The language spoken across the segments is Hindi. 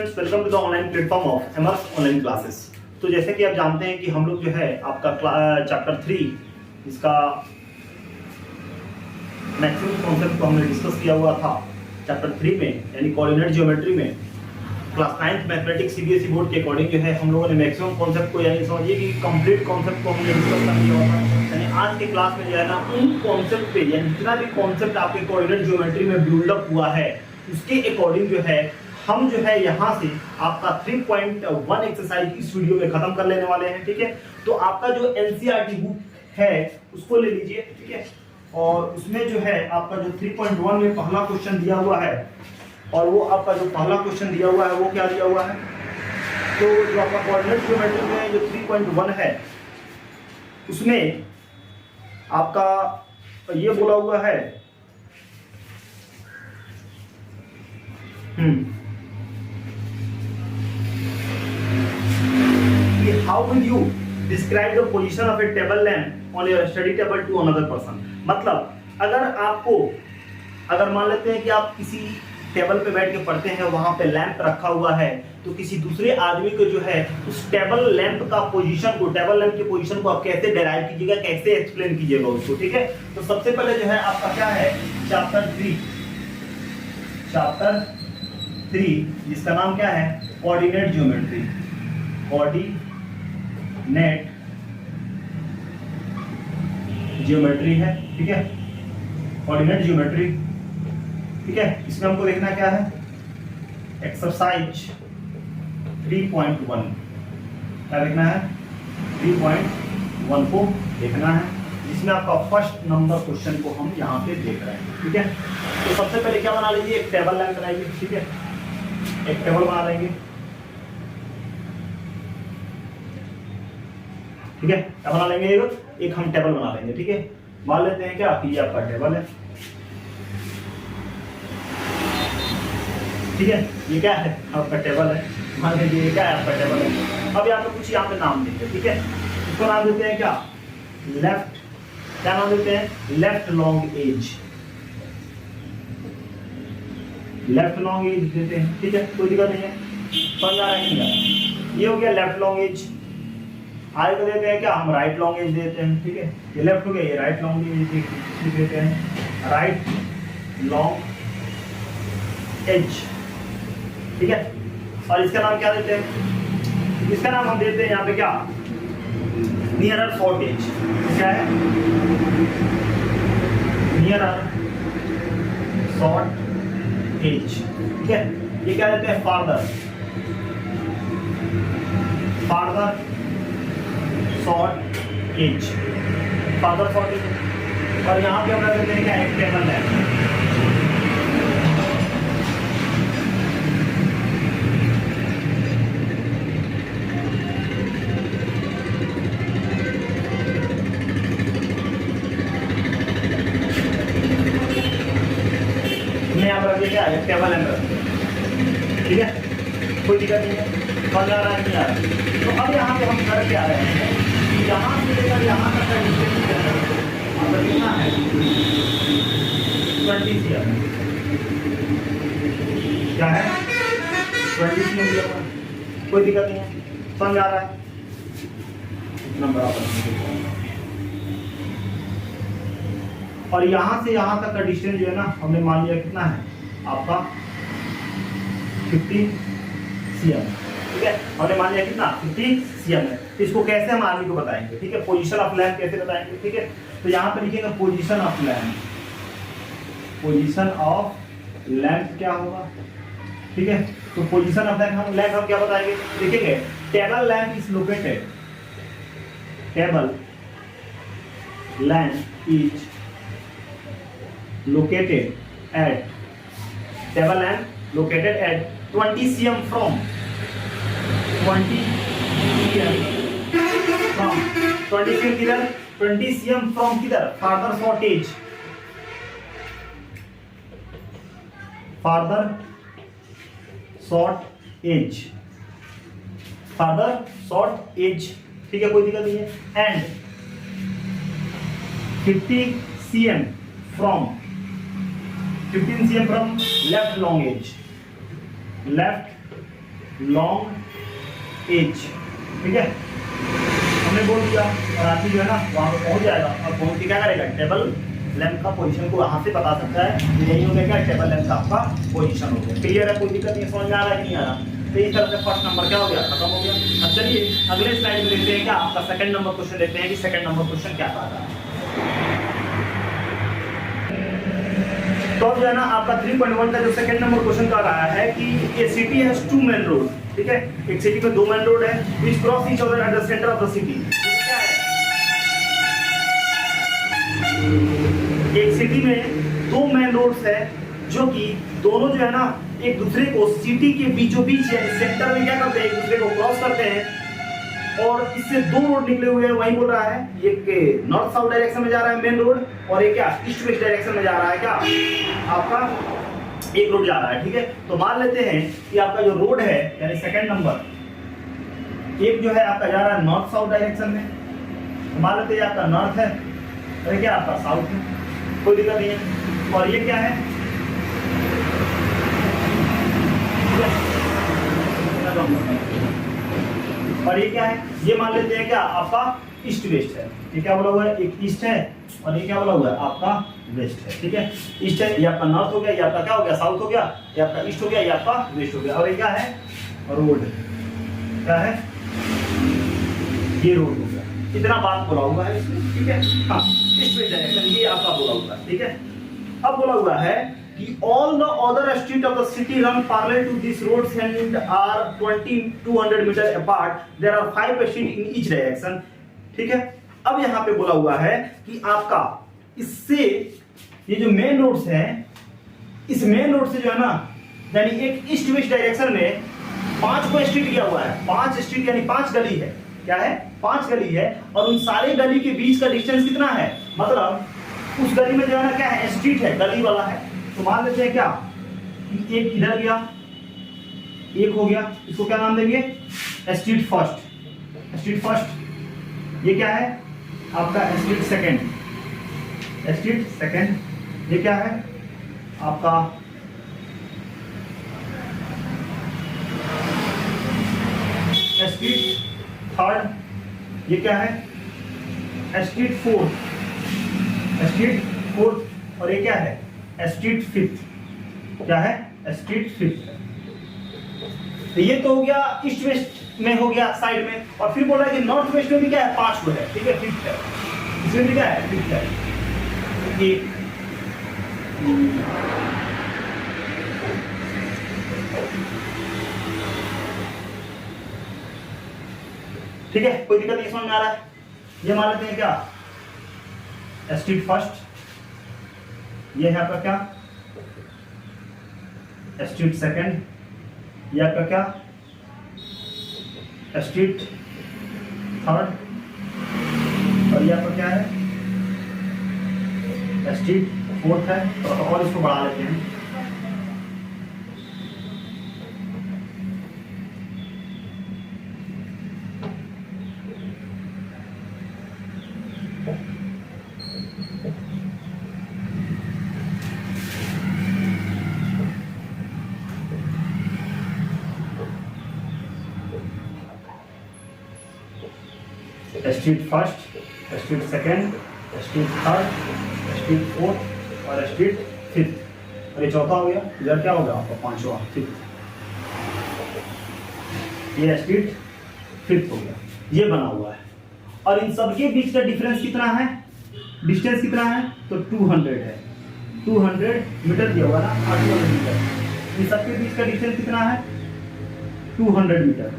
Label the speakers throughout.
Speaker 1: Students, welcome to the online platform of एमर्स ऑनलाइन क्लासेस। तो जैसे कि आप जानते हैं कि हम लोग जो है आपका चैप्टर 3 इसका मैक्सिमम कॉन्सेप्ट को हमने डिस्कस किया हुआ था चैप्टर 3 में, यानी कोऑर्डिनेट ज्योमेट्री में। Class 9th mathematics CBSE board के अकॉर्डिंग जो है हम लोगों ने मैक्सिमम कॉन्सेप्ट को, यानी समझिए कि कंप्लीट कॉन्सेप्ट को हमने डिस्कस कर लिया हुआ था। यानी आज के क्लास में जो है ना उन कॉन्सेप्ट पे, यानी जितना भी कॉन्सेप्ट आपके कोऑर्डिनेट ज्योमेट्री में बिल्डअप हुआ है उसके अकॉर्डिंग जो है हम जो है यहाँ से आपका 3.1 एक्सरसाइज इस वीडियो में खत्म कर लेने वाले हैं। ठीक है, तो आपका जो एनसीईआरटी बुक है उसको ले लीजिए। ठीक है, और उसमें जो है आपका जो 3.1 में पहला क्वेश्चन दिया हुआ है, और वो आपका जो पहला क्वेश्चन दिया हुआ है वो क्या दिया हुआ है, तो जो आपका कोऑर्डिनेट ज्योमेट्री में जो 3.1 है उसमें आपका ये बोला हुआ है how will you describe the position of a table lamp on your study table to another person. मतलब अगर मान लेते हैं कि आप किसी टेबल पे बैठ के पढ़ते हैं, वहां पे लैंप रखा हुआ है, तो किसी दूसरे आदमी को जो है उस टेबल लैंप का पोजीशन को, टेबल लैंप की पोजीशन को आप कैसे डिराइव कीजिएगा, कैसे एक्सप्लेन कीजिएगा उसको। ठीक है, तो सबसे पहले जो है आपका क्या है, चैप्टर 3 जिसका नाम क्या है, कोऑर्डिनेट ज्योमेट्री। कोऑर्डिनेट ज्योमेट्री है। ठीक है, कोऑर्डिनेट ज्योमेट्री। ठीक है, इसमें हमको देखना क्या है, एक्सरसाइज 3.1 क्या देखना है, 3.1 को देखना है, जिसमें आपका फर्स्ट नंबर क्वेश्चन को हम यहाँ पे देख रहे हैं। ठीक है, तो सबसे पहले क्या बना लीजिए, एक टेबल लैंप बनाइए। ठीक है, एक टेबल बना लेंगे। ठीक है, क्या बना लेंगे, एक हम टेबल बना लेंगे। ठीक है, मान लेते हैं क्या कि ये आपका टेबल है। ठीक है, ये क्या है, आपका टेबल है। मान लीजिए ये क्या है, आपका टेबल है। अब यहाँ पे कुछ यहाँ पे नाम देंगे। ठीक है, इसको नाम देते हैं क्या, लेफ्ट, क्या नाम देते हैं, left long edge, left long edge देते हैं। ठीक है, कोई दिक्कत नहीं है, समझ आ रहा है क्या, ये हो गया लेफ्ट लॉन्ग एज। आगे को देते हैं क्या, हम राइट लॉन्ग एज देते हैं। ठीक है, ये लेफ्ट हो गया, ये राइट लॉन्ग एज देते हैं, राइट लॉन्ग एज। ठीक है, और इसका नाम क्या देते हैं, इसका नाम हम देते हैं यहाँ पे क्या, नियरर शॉर्ट एज। क्या है, नियरर शॉर्ट एज। ठीक है, ये क्या देते हैं, farther short edge, farther short edge. और यहाँ पे हम देते हैं क्या, एक टेबल है। क्या है, टेबल है। ठीक है, कोई दिक्कत नहीं है, समझ आ रहा है, नहीं आ रहा। तो अब यहाँ पे हम कर क्या रहे हैं, यहाँ से लेकर यहाँ तक का डिस्टेंस कितना है, 20 cm। क्या है, 20 cm। कोई दिक्कत नहीं है, समझ आ रहा है, इतना बराबर। और यहाँ से यहाँ तक का डिस्टेंस जो है ना, हमने मान लिया कितना है आपका 50 cm। ठीक है, हमने मान लिया कितना, 50 cm है। तो इसको कैसे हम आर्मी को बताएंगे। ठीक है, पोजीशन ऑफ लैंप कैसे बताएंगे। ठीक है, तो यहाँ पे लिखेंगे position of lamp, position of lamp क्या होगा। ठीक है, तो पोजीशन ऑफ लैंप हम क्या बताएंगे, लिखेंगे table lamp is located, table lamp is located at, table lamp located at 20 cm from 20 cm किधर, 20 cm from किधर, farther short edge, farther short edge, farther short edge। ठीक है, कोई दिक्कत नहीं है। and 50 cm from 15 cm from left long edge, left long edge, ठीक है, हमने बोल दिया और आदमी जो है ना वहाँ पे पहुँच जाएगा और पहुँच के क्या करेगा, टेबल लैंप का पोजीशन को वहाँ से बता सकता है। यही हो गया क्या, टेबल लैंप का आपका पोजीशन हो गया। क्लियर है, कोई दिक्कत नहीं, समझ में आ रहा है कि नहीं आ रहा। तो इस तरह से फर्स्ट नंबर क्या हो गया, खत्म हो गया। अब चलिए अगले स्लाइड में देखते हैं क्या आपका सेकंड नंबर क्वेश्चन देखते हैं कि सेकंड नंबर क्वेश्चन क्या कह रहा है। तो अब जो है ना आपका 3.1 का जो सेकंड नंबर क्वेश्चन कर रहा है कि a city has two main road, ठीक है, एक सिटी में दो मेन रोड है which cross each other at the centre of the city. क्या है, एक सिटी में दो मेन रोड्स है जो कि दोनों जो है ना एक दूसरे को सिटी के बीचों बीच है सेंटर में क्या करते हैं, एक दूसरे को क्रॉस करते हैं और इससे दो रोड निकले हुए हैं। वही बोल रहा है एक नॉर्थ साउथ डायरेक्शन में जा रहा है मेन रोड और एक क्या ईस्ट वेस्ट डायरेक्शन में जा रहा है, क्या आपका एक रोड जा रहा है, ठीक है। तो मान लेते हैं कि आपका जो रोड है यानी सेकंड नंबर, एक जो है आपका जा रहा है नॉर्थ साउथ डायरेक्शन में, तो मान लेते हैं आपका नॉर्थ है और क्या आपका साउथ है, कोई दिक्कत नहीं है। और ये क्या है, और ये क्या है, ये मान लेते हैं क्या आपका ईस्ट वेस्ट है। ये क्या बोला हुआ है, एक ईस्ट है और ये क्या बोला हुआ है आपका वेस्ट है, ठीक है। ईस्ट है, ये आपका नॉर्थ हो गया, ये आपका क्या हो गया साउथ हो गया, ये आपका ईस्ट हो गया, ये आपका वेस्ट हो गया। और ये क्या है, रोड, क्या है, ये रोड हो गया। इतना बात बोला हुआ है इसमें, ठीक है। हाँ, ईस्ट वेस्ट डायरेक्शन ये आपका बोला हुआ है, ठीक है। अब बोला हुआ है कि all the other street of the city run parallel to this roads and are 200 meter apart. There are 5 street in each direction. ठीक है। अब यहाँ पे बोला हुआ है कि आपका इससे ये जो मेन रोड्स हैं, इस मेन रोड से जो है ना यानी एक ईस्ट वेस्ट डायरेक्शन में 5 को स्ट्रीट किया हुआ है, 5 स्ट्रीट यानी 5 गली है, क्या है 5 गली है और उन सारे गली के बीच का डिस्टेंस कितना है, मतलब उस गली में जो है ना क्या है, स्ट्रीट है, गली वाला है। तो मान लेते हैं क्या, एक इधर गया, एक हो गया, इसको क्या नाम देंगे, स्ट्रीट फर्स्ट, स्ट्रीट फर्स्ट। ये क्या है आपका स्ट्रीट सेकंड, स्ट्रीट सेकंड। ये क्या है आपका स्ट्रीट थर्ड। ये क्या है स्ट्रीट फोर्थ, स्ट्रीट फोर्थ। और ये क्या है स्ट्रीट फिफ्थ, क्या है स्ट्रीट फिफ्थ। तो ये तो हो गया ईस्ट वेस्ट में, हो गया साइड में। और फिर बोला कि नॉर्थ वेस्ट में भी क्या है 5 को है, ठीक है, फिफ्थ है, इसमें भी क्या है फिफ्थ है। ठीक है, कोई दिक्कत नहीं, समझ में आ रहा है। ये मान लेते हैं क्या स्ट्रीट फर्स्ट, ये है आपका क्या स्ट्रीट सेकंड, ये आपका क्या स्ट्रीट थर्ड और ये आपका क्या है स्ट्रीट फोर्थ है। और इसको बढ़ा लेते हैं, street first, street second, street third, street fourth और स्ट्रीट फिफ्थ। और ये चौथा हो गया, इधर क्या होगा आपका पांचवा फिफ्थ। ये स्ट्रीट फिफ्थ हो गया, ये बना हुआ है। और इन सबके बीच का डिफरेंस कितना है, डिस्टेंस कितना है, तो 200 है, 200 मीटर दिया होगा ना, 200 मीटर। इन सबके बीच का डिस्टेंस कितना है 200 मीटर।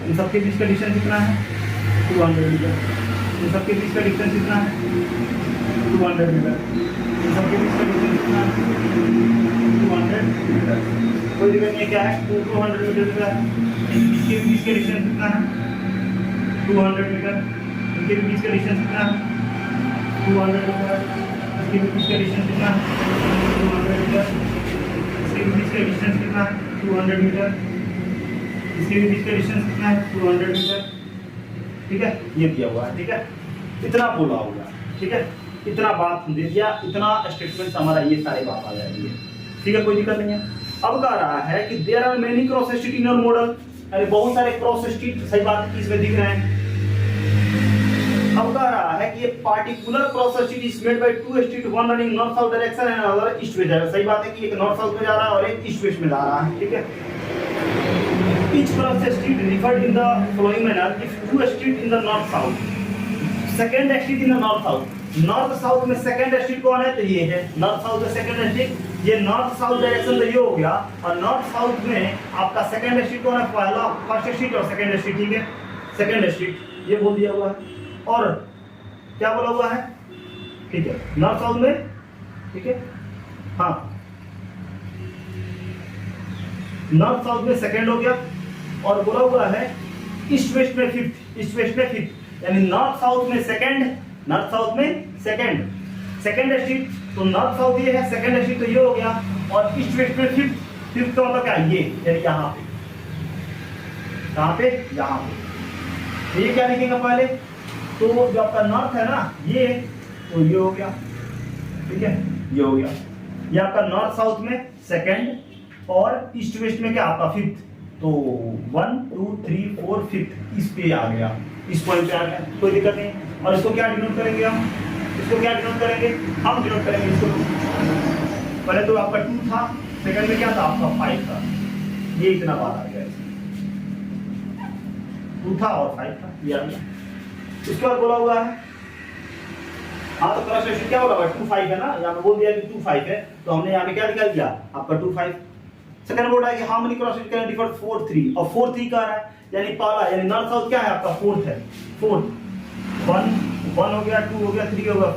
Speaker 1: इन सबके बीच का डिस्टेंस कितना है 200 मीटर। इन सबके बीच का डिस्टेंस कितना है 200 मीटर। इन सबके बीच का डिस्टेंस कितना है 200 मीटर। कोई दिक्कत नहीं, क्या है 200 मीटर का है। इसके बीच का डिस्टेंस कितना है 200 मीटर। इनके बीच का डिस्टेंस कितना है 200 मीटर। इसके बीच का डिस्टेंस कितना है 200 मीटर। इसके बीच का डिस्टेंस कितना है 200 मीटर। इसके भी बीच का डिस्टेंस कितना है 200 मीटर, ठीक है। ये दिया हुआ है, ठीक है, इतना बोला होगा, ठीक है, इतना बात दे दिया, इतना स्टेटमेंट हमारा ये सारे बात आ जाएगी, ठीक है, कोई दिक्कत नहीं है। अब कह रहा है कि there are many cross street in your model, यानी बहुत सारे क्रॉस स्ट्रीट, सही बात है, इसमें दिख रहे हैं। अब कह रहा है कि ये particular cross street is made by two street, one running north south direction and other east west direction. सही बात है कि एक नॉर्थ साउथ में जा रहा है और एक ईस्ट वेस्ट में जा रहा है, ठीक है। Each cross street referred in the following manner, if two street in the north south, second street in the north south, north south में सेकंड स्ट्रीट कौन है, तो ये है नॉर्थ साउथ में सेकंड स्ट्रीट, ये नॉर्थ साउथ डायरेक्शन तो ये हो गया, और नॉर्थ साउथ में आपका सेकंड स्ट्रीट कौन है, पहला फर्स्ट स्ट्रीट और सेकंड स्ट्रीट, ठीक है, सेकंड स्ट्रीट ये बोल दिया हुआ है। और क्या बोला हुआ है, ठीक है, नॉर्थ साउथ में, ठीक है, हाँ, नॉर्थ साउथ में सेकंड हो गया, और बोला हुआ है ईस्ट वेस्ट में फिफ्थ, ईस्ट वेस्ट में फिफ्थ, यानी नॉर्थ साउथ में सेकंड, नॉर्थ साउथ में सेकंड, सेकंड स्ट्रीट, तो नॉर्थ साउथ ये है, सेकंड स्ट्रीट तो ये हो गया, और ईस्ट वेस्ट में फिफ्थ, फिफ्थ का मतलब क्या, ये, यानी यहाँ पे, कहाँ पे, यहाँ पे। ये क्या लिखेंगे पहले, तो जो आपका नॉर्थ है ना ये, तो ये हो गया, ठीक है, ये हो गया, ये आपका नॉर्थ साउथ में सेकंड और ईस्ट वेस्ट में क्या आपका फिफ्थ, तो 1 2 3 4 फिफ्थ इस पे आ गया, इस पॉइंट पे आ गया, कोई दिक्कत नहीं। और इसको क्या डिनोट करेंगे हम, इसको क्या डिनोट करेंगे, हम डिनोट करेंगे इसको, पहले तो आपका 2 था, सेकंड में क्या था आपका 5 था, ये इतना बात आ गया, 2 था और 5 था, ये आ गया। इसके बाद बोला हुआ है, हाँ, तो क्रॉस सेक्शन क्या बोला, 2 5 है ना, यहाँ पे बोल दिया कि 2 5 है, तो हमने यहाँ पे क्या निकाल दिया आपका 2 5। सेकंड बोल रहा है कि how many cross section can differ 4 3, और 4 3 कह रहा है, यानी पहला, यानी नॉर्थ साउथ क्या है आपका, फोर्थ है, फोर्थ, 1 हो गया, 2 हो गया, 3 हो गया,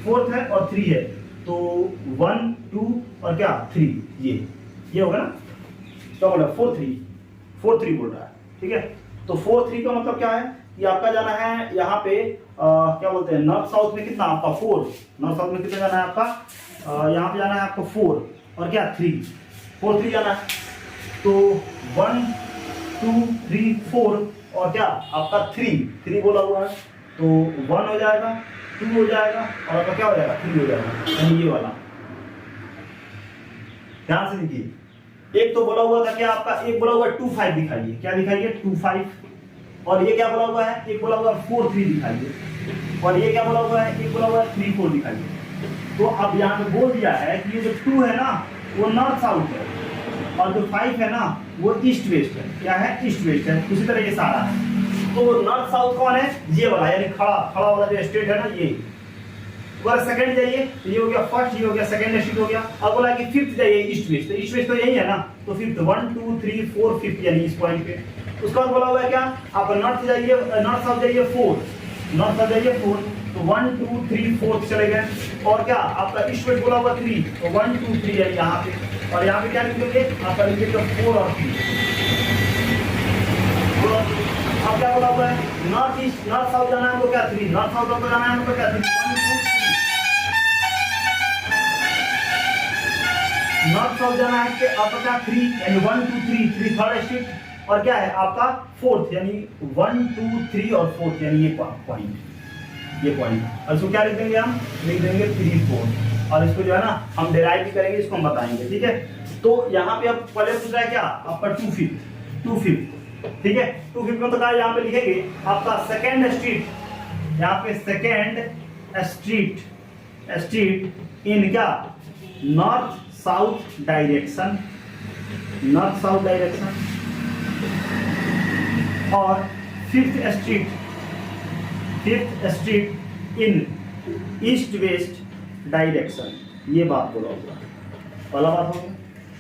Speaker 1: फोर्थ है और 3 है, तो 1 2 और क्या 3, ये होगा ना, क्या बोल रहा है 4 3 बोल रहा है, ठीक है। तो 4 3 का मतलब क्या है, ये आपका जाना है यहाँ पे क्या बोलते हैं, नॉर्थ साउथ में कितना आपका 4, नॉर्थ साउथ में कितना जाना है आपका, यहाँ पे जाना है आपका 4 और क्या 3, 4 3 जाना है, तो 1 2 3 4 और क्या आपका 3 बोला हुआ है, तो 1 हो जाएगा, 2 हो जाएगा और आपका क्या हो जाएगा 3 हो जाएगा, यानी ये वाला, ध्यान से देखिए। एक तो बोला हुआ था क्या आपका, एक बोला हुआ 2 5 दिखाइए, क्या दिखाइए 2 5, और ये क्या बोला हुआ है, एक बोला हुआ है 4 3 दिखाइए, और ये क्या बोला हुआ है, एक बोला हुआ है 3 4 दिखाइए। तो अब यहाँ पे बोल दिया है कि ये जो 2 है ना वो नॉर्थ साउथ है, और जो 5 है ना वो ईस्ट वेस्ट है, क्या है, ईस्ट वेस्ट है, उसी तरह ये सारा है। तो नॉर्थ साउथ कौन है, ये वाला, यानी खड़ा वाला जो स्टेट है ना ये, अगर सेकंड जाइए तो ये हो गया फर्स्ट, ये हो गया सेकंड स्ट्रीट हो गया। अब बोला कि फिफ्थ जाइए ईस्ट वेस्ट, तो ईस्ट वेस्ट तो यही है ना, तो फिफ्थ 1 2 3 4 फिफ्थ, यानी इस पॉइंट पे। उसके बाद बोला हुआ है क्या, आप नॉर्थ जाइए, नॉर्थ साउथ जाइए 4, नॉर्थ साउथ जाइए 4, तो 1 2 3 4 चले गए, और क्या आपका ईस्ट वेस्ट बोला हुआ 3, तो 1 2 3 है यहाँ पे, और यहाँ पे क्या लिखेंगे आपका, लिखेंगे 4 और 3। अब क्या बोला हुआ है, नॉर्थ ईस्ट, नॉर्थ साउथ जाना है हमको क्या 3, नॉर्थ साउथ आपको जाना है हमको क्या 3, 1 2 3, नॉर्थ साउथ जाना है कि आपका क्या 3, यानी 1 2 3 थर्ड स्ट्रीट, और क्या है आपका फोर्थ, यानी 1 2 3 और फोर्थ, यानी ये पॉइंट, ये पॉइंट। और इसको क्या लिख देंगे हम, लिख देंगे 3 4, और इसको जो है ना हम डिराइव भी करेंगे, इसको हम बताएंगे, ठीक है। तो यहाँ पे अब पहले पूछ रहा है क्या आपका 2 5, ठीक है, 2 5 में तो क्या यहाँ पे लिखेंगे आपका सेकेंड स्ट्रीट, यहाँ पे सेकेंड स्ट्रीट इन क्या north south direction, north south direction, और fifth street in east west direction, ये बात बोला होगा, पहला बात हो गया।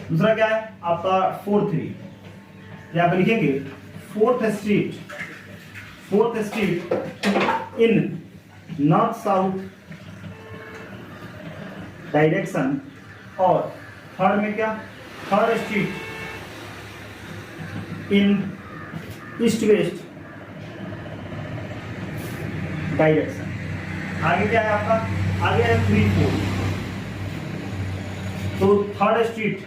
Speaker 1: दूसरा क्या है आपका 4 3, यहाँ पे लिखेंगे fourth street in north south direction, और थर्ड में क्या third street in east west direction. आगे क्या है आपका, आगे है 3 4, तो third street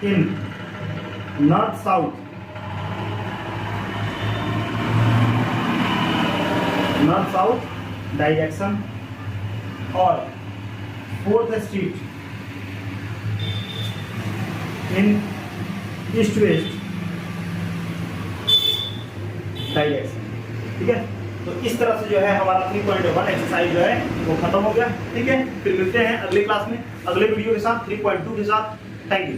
Speaker 1: in north south direction, और fourth street in east west direction. ठीक है, तो इस तरह से जो है हमारा 3.1 एक्सरसाइज जो है वो खत्म हो गया। ठीक है, फिर मिलते हैं अगली क्लास में अगले वीडियो के साथ 3.2 के साथ। Thank you.